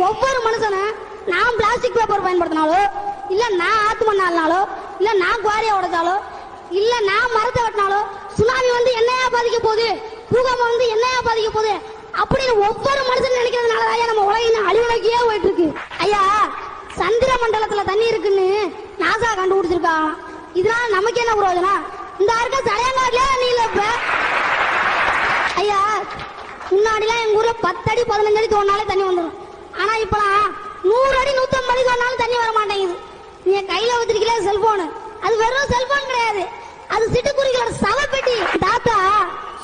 ஒவ்வொரு மனுஷனும் நான் பிளாஸ்டிக் பேப்பர் பயன்படுத்தினாலோ, இல்ல நான் ஆத்து மண்ணாலோ, இல்ல நான் குவாரியை உடைச்சாலோ, இல்ல நான் மரத்தை வெட்டினாலோ சுனாமி வந்து என்னையா பாதிக்க போகுது, பூகம்பம் வந்து என்னையா பாதிக்க போகுது அப்படின்னு ஒவ்வொரு மனுஷன் நினைக்கிறதுனாலதான் நம்ம உலகின் அழிவுலகியே போயிட்டு இருக்கு. ஐயா, சந்திர மண்டலத்துல தண்ணி இருக்குன்னு நாசா கண்டுபிடிச்சிருக்காங்க. இதனால நமக்கு என்ன பிரயோஜனம்? இந்த இருக்க சடையங்காட்டிலே தண்ணி இல்ல. இப்ப ஐயா, முன்னாடிலாம் எங்க ஊர்ல 10 அடி 15 அடி தோண்டினாலே தண்ணி வந்துடும். ஆனா இப்பலாம் 100 அடி 150 அடி தோண்டினாலும் தண்ணி வர மாட்டேங்குது. நீங்க கையில வச்சிருக்கீங்களா செல்போன், அது வெறும் செல்போன் கிடையாது, அது சிட்டுக்குருவிகளோட சவப்பெட்டி. தாத்தா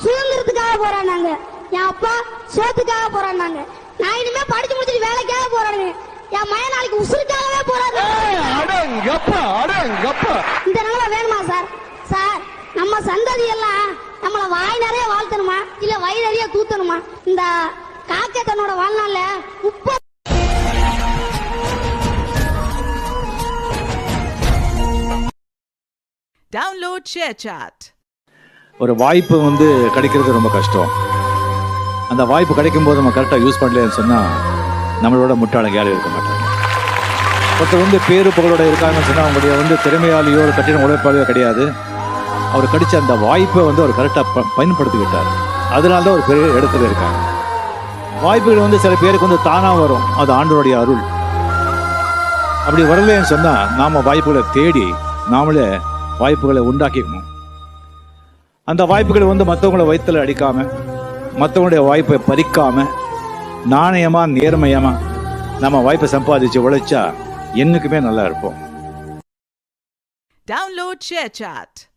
சுதந்திரத்துக்காக போராடினாங்க, என் அப்பா சோத்துக்காக போராடினாங்க, நான் இனிமே படிச்சு முடிச்சுட்டு வேலைக்காக போராடுவேன், என் மய நாளைக்கு உசுருக்காகவே போராடுறேன். இந்த நிலைமை வேணுமா சார்? சார், நம்ம சந்ததி எல்லாம் நம்மள வாய் நிறைய வாழ்த்தணுமா இல்ல வயிறு நிறைய தூத்தணுமா? இந்த காக்கை தன்னோட வாழ்நாள்ல Download ShareChat. ஒரு வாய்ப்பு வந்து கிடைக்கிறது ரொம்ப கஷ்டம். அந்த வாய்ப்பு கிடைக்கும் போது நம்ம கரெக்டாக யூஸ் பண்ணலன்னு சொன்னால் நம்மளோட முட்டாளங்க யாரும் இருக்க மாட்டாங்க. ஒருத்தர் வந்து பேரு புகழோட இருக்காங்கன்னு சொன்னால் அவங்களுடைய வந்து திறமையாலேயோ ஒரு கட்டின உழைப்பாளையோ கிடையாது. அவர் கிடைச்ச அந்த வாய்ப்பை வந்து அவர் கரெக்டாக பயன்படுத்திக்கிட்டார். அதனால தான் ஒரு பெரிய இடத்துல இருக்காங்க. வாய்ப்புகள் வந்து சில பேருக்கு வந்து தானாக வரும், அது ஆண்டவருடைய அருள். அப்படி வரலன்னு சொன்னால் நாம் வாய்ப்புகளை தேடி நாமளே வாய்ப்புகளை உண்டாக்கிக்கணும். அந்த வாய்ப்புகளை வந்து மற்றவங்களை வயிற்றில் அடிக்காம, மற்றவங்களுடைய வாய்ப்பை பறிக்காம, நாணயமா நேர்மையமா நம்ம வாய்ப்பை சம்பாதிச்சு உழைச்சா என்னைக்குமே நல்லா இருப்போம். Download ShareChat.